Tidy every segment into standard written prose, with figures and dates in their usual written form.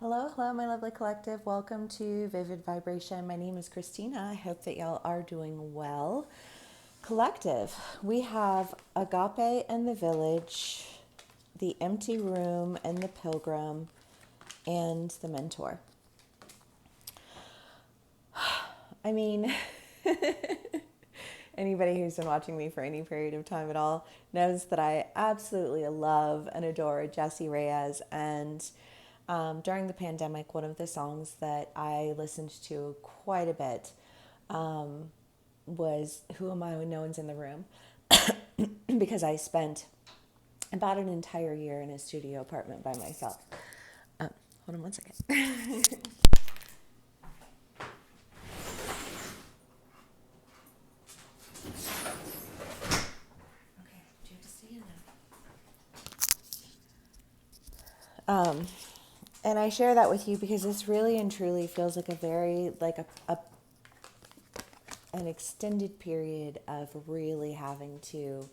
Hello, hello, my lovely collective. Welcome to Vivid Vibration. My name is Christina. I hope that y'all are doing well. Collective, we have Agape and the Village, the Empty Room and the Pilgrim, and the Mentor. I mean, anybody who's been watching me for any period of time at all knows that I absolutely love and adore Jessie Reyez. And during the pandemic, one of the songs that I listened to quite a bit was Who Am I When No One's in the Room? Because I spent about an entire year in a studio apartment by myself. Hold on one second. Okay, do you have to stay in now? And I share that with you because this really and truly feels like a very, like an extended period of really having to,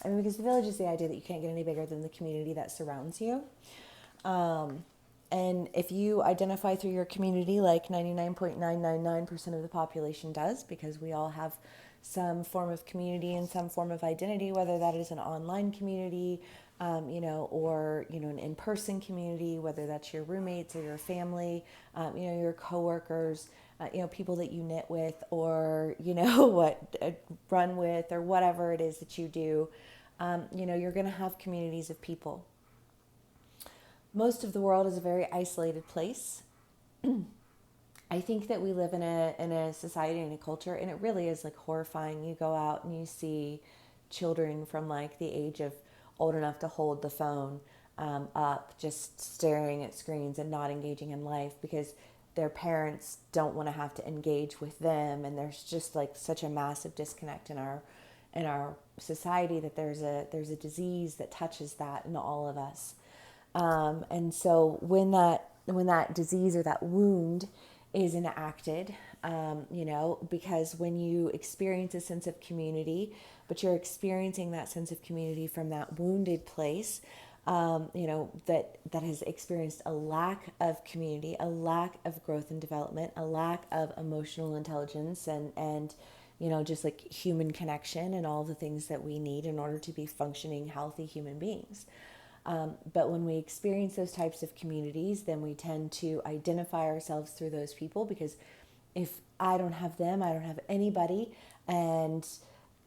I mean, because the village is the idea that you can't get any bigger than the community that surrounds you. And if you identify through your community, like 99.999% of the population does, because we all have some form of community and some form of identity, whether that is an online community, or, an in-person community, whether that's your roommates or your family, your coworkers, people that you knit with or, run with or whatever it is that you do, you're going to have communities of people. Most of the world is a very isolated place. I think that we live in a society and a culture, and it really is like horrifying. You go out and you see children from like the age of old enough to hold the phone up, just staring at screens and not engaging in life because their parents don't want to have to engage with them, and there's just like such a massive disconnect in our society that there's a disease that touches that in all of us. And so when that disease or that wound is enacted, because when you experience a sense of community, but you're experiencing that sense of community from that wounded place, that has experienced a lack of community, a lack of growth and development, a lack of emotional intelligence, and just like human connection and all the things that we need in order to be functioning, healthy human beings. But when we experience those types of communities, then we tend to identify ourselves through those people because if I don't have them, I don't have anybody. And,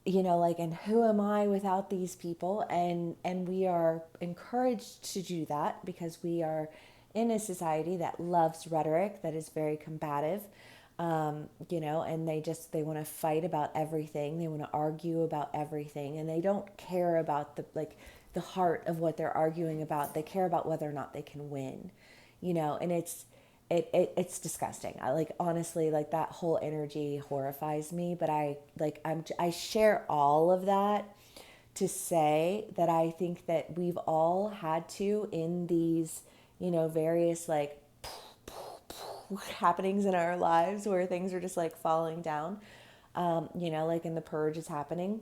and who am I without these people? And we are encouraged to do that because we are in a society that loves rhetoric, that is very combative. And they want to fight about everything. They want to argue about everything, and they don't care about the heart of what they're arguing about. They care about whether or not they can win, and it's disgusting. I like, honestly, like that whole energy horrifies me, but I share all of that to say that I think that we've all had to, in these, various like happenings in our lives where things are just like falling down, like in the purge is happening.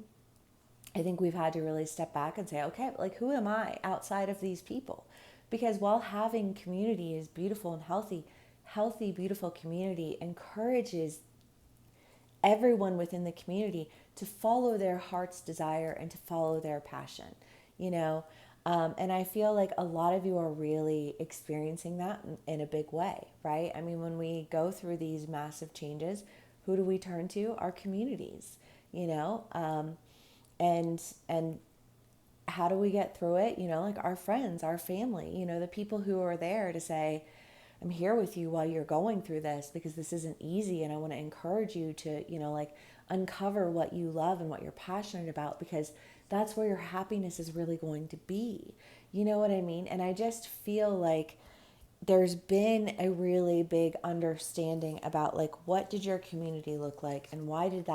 I think we've had to really step back and say, okay, like who am I outside of these people? Because while having community is beautiful and healthy, beautiful community encourages everyone within the community to follow their heart's desire and to follow their passion, you know? And I feel like a lot of you are really experiencing that in a big way, right? I mean, when we go through these massive changes, who do we turn to? Our communities, you know? And how do we get through it? Like our friends, our family, the people who are there to say, I'm here with you while you're going through this because this isn't easy, and I want to encourage you to, like uncover what you love and what you're passionate about, because that's where your happiness is really going to be. You know what I mean? And I just feel like there's been a really big understanding about like what did your community look like, and why did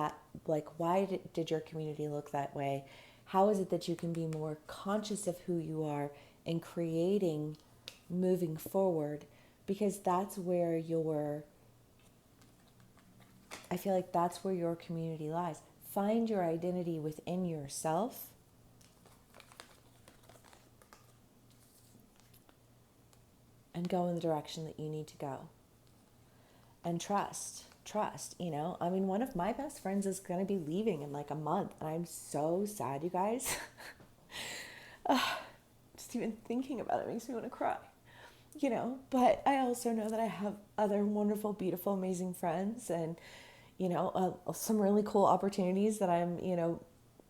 your community look that way? How is it that you can be more conscious of who you are and creating moving forward? Because that's where I feel like that's where your community lies. Find your identity within yourself, and go in the direction that you need to go. And trust, you know. I mean, one of my best friends is going to be leaving in like a month, and I'm so sad, you guys. Just even thinking about it makes me want to cry, you know. But I also know that I have other wonderful, beautiful, amazing friends, and, you know, some really cool opportunities that I'm, you know,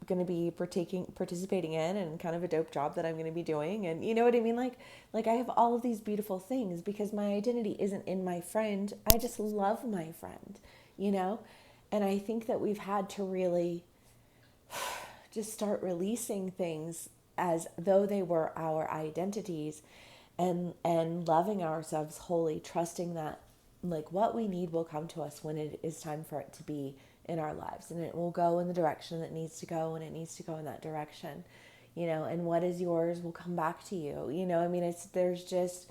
going to be participating in, and kind of a dope job that I'm going to be doing. And you know what I mean? Like I have all of these beautiful things because my identity isn't in my friend. I just love my friend, you know? And I think that we've had to really just start releasing things as though they were our identities, and loving ourselves wholly, trusting that like what we need will come to us when it is time for it to be in our lives, and it will go in the direction that needs to go, and it needs to go in that direction, you know. And what is yours will come back to you, you know. I mean, it's there's just,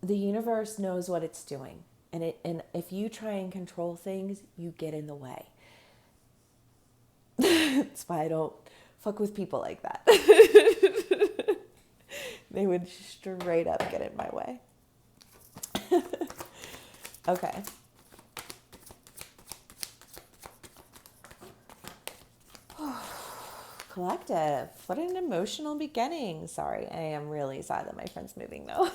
the universe knows what it's doing, and if you try and control things, you get in the way. That's why I don't fuck with people like that. They would straight up get in my way. Okay. Collective. What an emotional beginning. Sorry, I am really sad that my friend's moving though.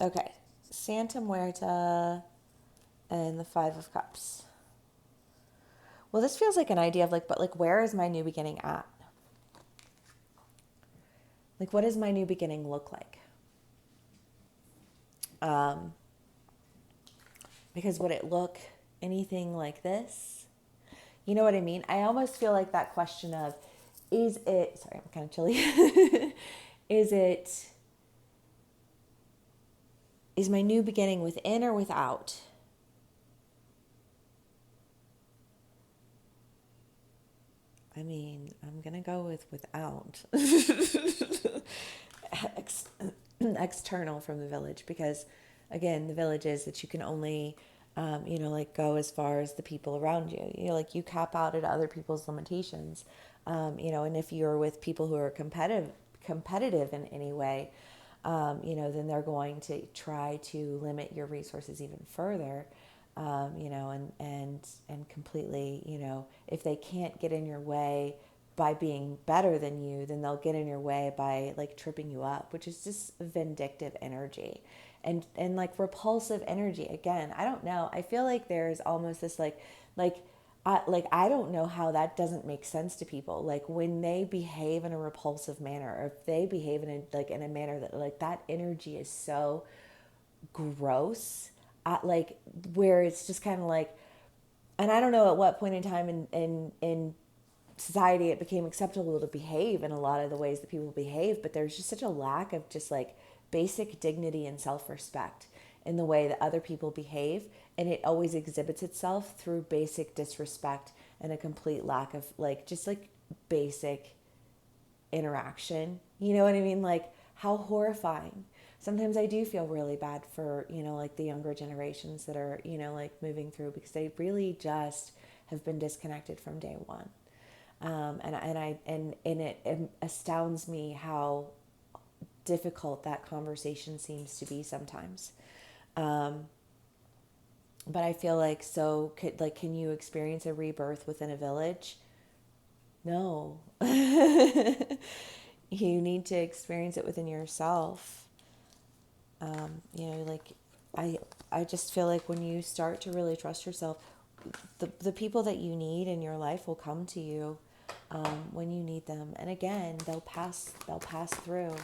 Okay. Santa Muerta and the Five of Cups. Well, this feels like an idea of like, but like, where is my new beginning at? Like, what does my new beginning look like? Because would it look anything like this? You know what I mean? I almost feel like that question of, is it, sorry, I'm kind of chilly. is it, is my new beginning within or without? I mean, I'm going to go with without. External from the village, because again, the village is that you can only, you know, like go as far as the people around you. You know, like you cap out at other people's limitations, you know, and if you're with people who are competitive in any way, you know, then they're going to try to limit your resources even further. You know, and completely, you know, if they can't get in your way by being better than you, then they'll get in your way by like tripping you up, which is just vindictive energy, and like repulsive energy. Again, I don't know. I feel like there's almost this like I don't know how that doesn't make sense to people. Like when they behave in a repulsive manner, or if they behave in in a manner that like that energy is so gross, like where it's just kind of like, and I don't know at what point in time in society it became acceptable to behave in a lot of the ways that people behave, but there's just such a lack of just like basic dignity and self-respect in the way that other people behave, and it always exhibits itself through basic disrespect and a complete lack of like just like basic interaction. You know what I mean? Like how horrifying. Sometimes I do feel really bad for, you know, like the younger generations that are, you know, like moving through, because they really just have been disconnected from day one. And it astounds me how difficult that conversation seems to be sometimes. But I feel like, so like, can you experience a rebirth within a village? No. You need to experience it within yourself. You know, like I I just feel like when you start to really trust yourself, the people that you need in your life will come to you when you need them. And again, they'll pass through.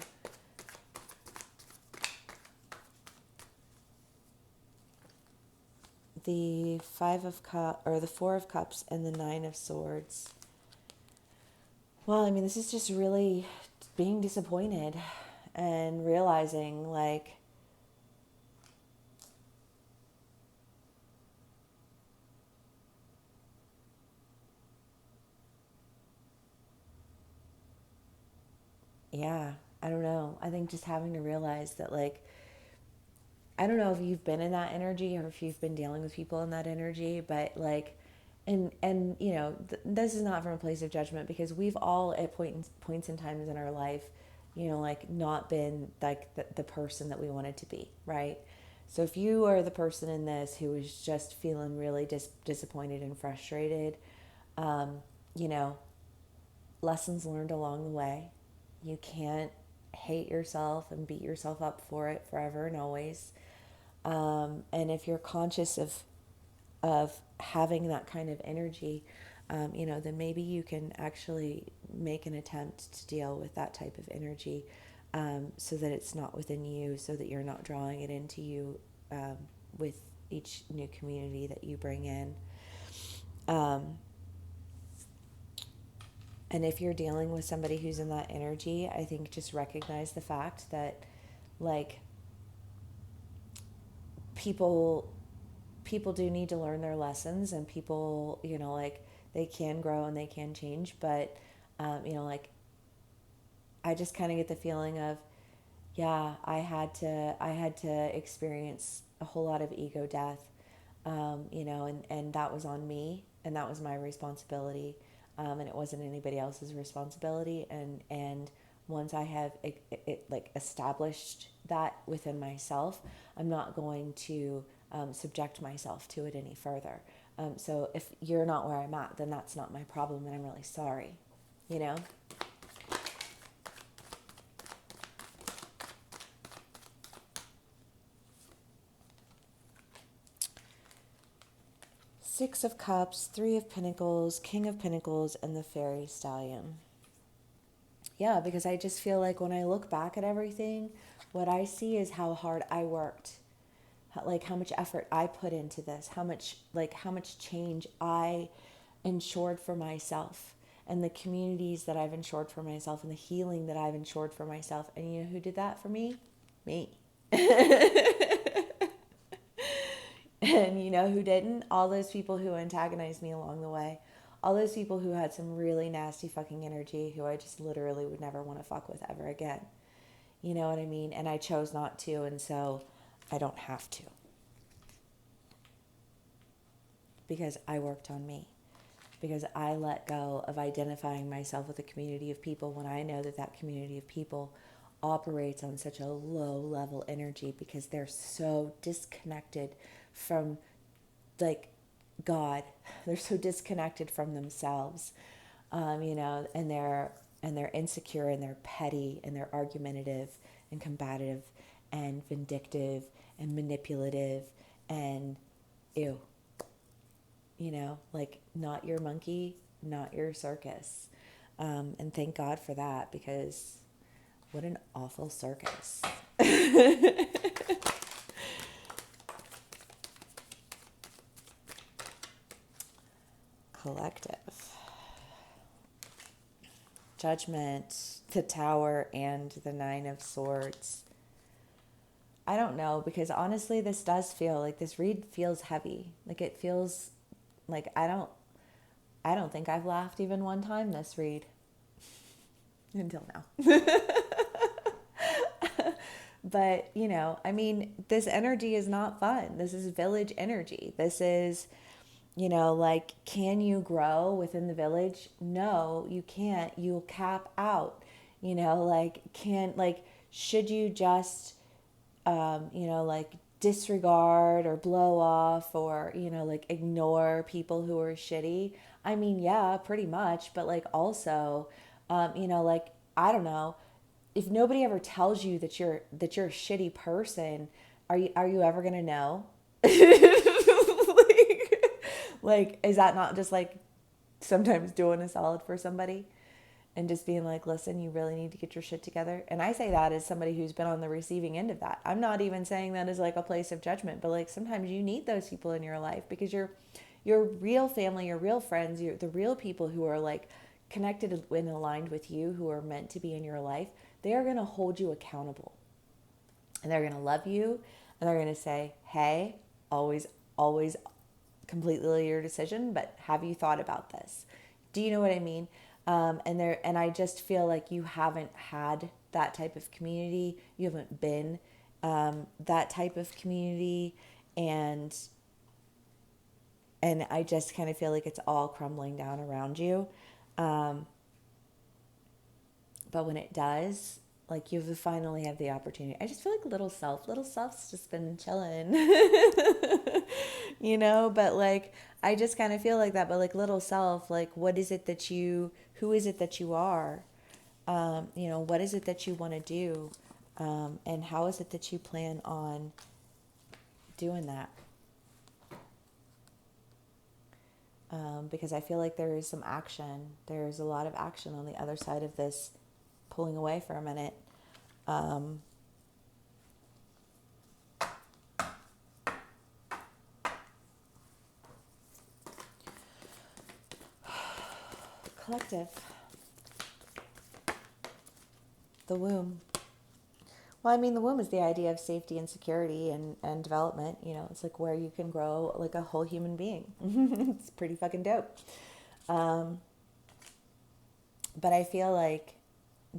The the Four of Cups and the Nine of Swords. Well, I mean, this is just really being disappointed and realizing like, yeah, I don't know. I think just having to realize that, like, I don't know if you've been in that energy or if you've been dealing with people in that energy, but like, and you know, this is not from a place of judgment, because we've all at points and times in our life, you know, like not been like the person that we wanted to be, right? So if you are the person in this who is just feeling really disappointed and frustrated, you know, lessons learned along the way. You can't hate yourself and beat yourself up for it forever and always. And if you're conscious of having that kind of energy, you know, then maybe you can actually make an attempt to deal with that type of energy, so that it's not within you, so that you're not drawing it into you, with each new community that you bring in. Um, and if you're dealing with somebody who's in that energy, I think just recognize the fact that, like, people people do need to learn their lessons, and people, you know, like, they can grow and they can change, but you know, like, I just kind of get the feeling of, yeah, I had to experience a whole lot of ego death, you know, and that was on me, and that was my responsibility, and it wasn't anybody else's responsibility. And once I have like established that within myself, I'm not going to subject myself to it any further. So if you're not where I'm at, then that's not my problem, and I'm really sorry, you know. Six of Cups, Three of Pentacles, King of Pentacles, and the Fairy Stallion. Yeah, because I just feel like when I look back at everything, what I see is how hard I worked, like how much effort I put into this, how much change I ensured for myself, and the communities that I've ensured for myself, and the healing that I've ensured for myself. And you know who did that for me? Me. And you know who didn't? All those people who antagonized me along the way. All those people who had some really nasty fucking energy, who I just literally would never want to fuck with ever again. You know what I mean? And I chose not to, and so I don't have to, because I worked on me. Because I let go of identifying myself with a community of people when I know that that community of people operates on such a low level energy, because they're so disconnected from, like, God. They're so disconnected from themselves, you know, and they're insecure, and they're petty, and they're argumentative and combative and vindictive and manipulative, and ew, you know, like, not your monkey, not your circus. And thank God for that, because what an awful circus. Collective. Judgment, the Tower, and the Nine of Swords. I don't know, because honestly, this does feel like, this read feels heavy. Like, it feels like I don't think I've laughed even one time this read until now. But, you know, I mean, this energy is not fun. This is village energy. This is, you know, like, can you grow within the village? No, you can't. You'll cap out. You know, like, should you just, you know, like, disregard or blow off, or, you know, like, ignore people who are shitty? I mean, yeah, pretty much. But, like, also, you know, like, I don't know, if nobody ever tells you that you're a shitty person, are you ever gonna know? like, is that not just, like, sometimes doing a solid for somebody, and just being like, listen, you really need to get your shit together? And I say that as somebody who's been on the receiving end of that. I'm not even saying that as, like, a place of judgment, but, like, sometimes you need those people in your life, because your real family, your real friends, the real people who are, like, connected and aligned with you, who are meant to be in your life, they are going to hold you accountable, and they're going to love you, and they're going to say, hey, always completely your decision, but have you thought about this? Do you know what I mean? And I just feel like you haven't had that type of community. You haven't been that type of community, and And I just kind of feel like it's all crumbling down around you. But when it does, like you finally have the opportunity. I just feel like little self's just been chilling, but like, I just kind of feel like that. But like little self, like, who is it that you are? What is it that you want to do? And how is it that you plan on doing that? Because I feel like there is some action. There's a lot of action on the other side of this pulling away for a minute. Collective. The womb. Well, I mean, the womb is the idea of safety and security and development. It's like where you can grow like a whole human being. It's pretty fucking dope. But I feel like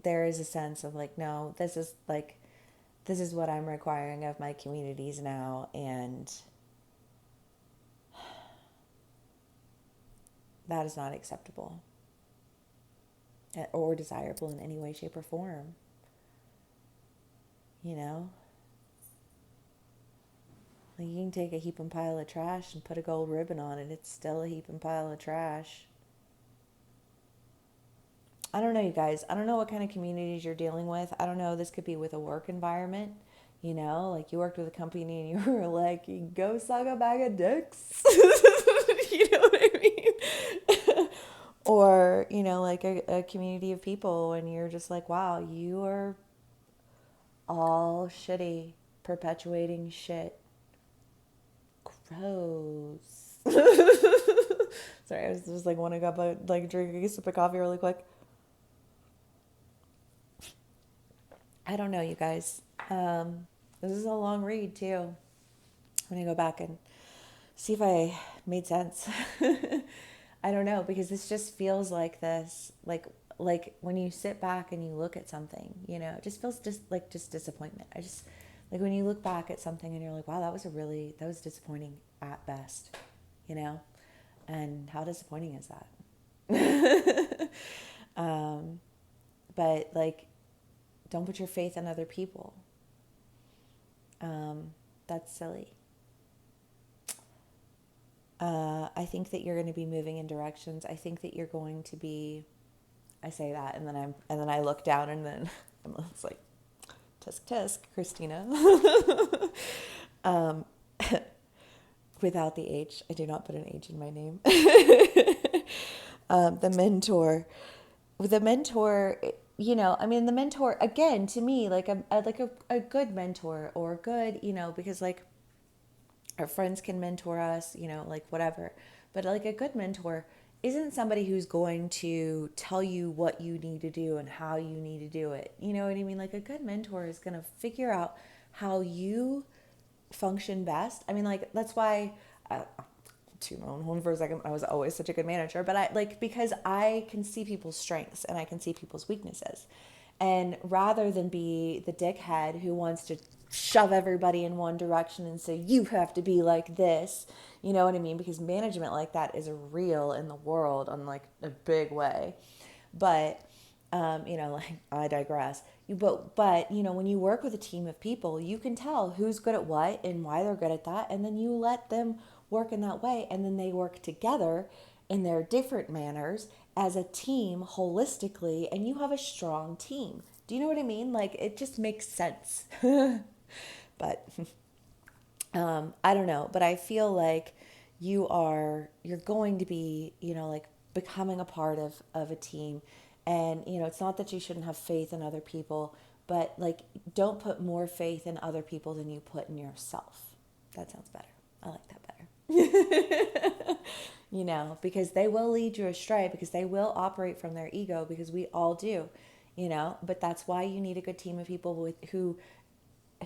there is a sense of like, no, this is what I'm requiring of my communities now. And that is not acceptable or desirable in any way, shape, or form. Like you can take a heap and pile of trash and put a gold ribbon on it. It's still a heap and pile of trash. I don't know, you guys. I don't know what kind of communities you're dealing with. I don't know. This could be with a work environment. Like you worked with a company and you were like, go suck a bag of dicks. You know what I mean? Or, like a community of people and you're just like, wow, you are all shitty, perpetuating shit. Gross. Sorry, I was just like want to go like drink a sip of coffee really quick. I don't know, you guys. This is a long read too. I'm gonna go back and see if I made sense. I don't know, because this just feels like this, like when you sit back and you look at something, it just feels just disappointment. I just like when you look back at something and you're like, wow, that was disappointing at best, and how disappointing is that? But like, don't put your faith in other people. That's silly. I think that you're going to be moving in directions. I think that you're going to be. I say that, and then I look down, and then it's like, tisk tisk, Christina. Without the H, I do not put an H in my name. The mentor, the mentor again to me, like a good mentor or good, because like our friends can mentor us, like whatever. But like a good mentor isn't somebody who's going to tell you what you need to do and how you need to do it. You know what I mean? Like a good mentor is going to figure out how you function best. I mean, like that's why to my own home for a second, I was always such a good manager, but because I can see people's strengths and I can see people's weaknesses. And rather than be the dickhead who wants to shove everybody in one direction and say, you have to be like this, you know what I mean? Because management like that is real in the world on like a big way. But, like I digress. But when you work with a team of people, you can tell who's good at what and why they're good at that. And then you let them work in that way. And then they work together in their different manners as a team holistically, and you have a strong team. Do you know what I mean? Like it just makes sense. But I don't know, but I feel like you're going to be, like becoming a part of a team. And, it's not that you shouldn't have faith in other people, but like, don't put more faith in other people than you put in yourself. That sounds better. I like that better. Because they will lead you astray, because they will operate from their ego, because we all do, but that's why you need a good team of people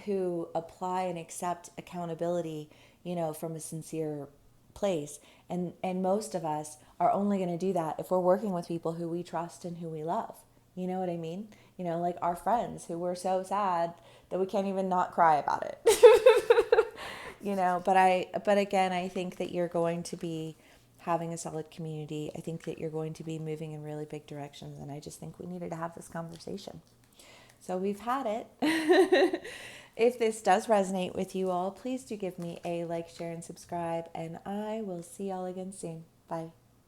who apply and accept accountability, from a sincere place. And most of us are only going to do that if we're working with people who we trust and who we love. You know what I mean? Like our friends who we're so sad that we can't even not cry about it. but again, I think that you're going to be having a solid community. I think that you're going to be moving in really big directions, and I just think we needed to have this conversation. So we've had it. If this does resonate with you all, please do give me a like, share, and subscribe, and I will see y'all again soon. Bye.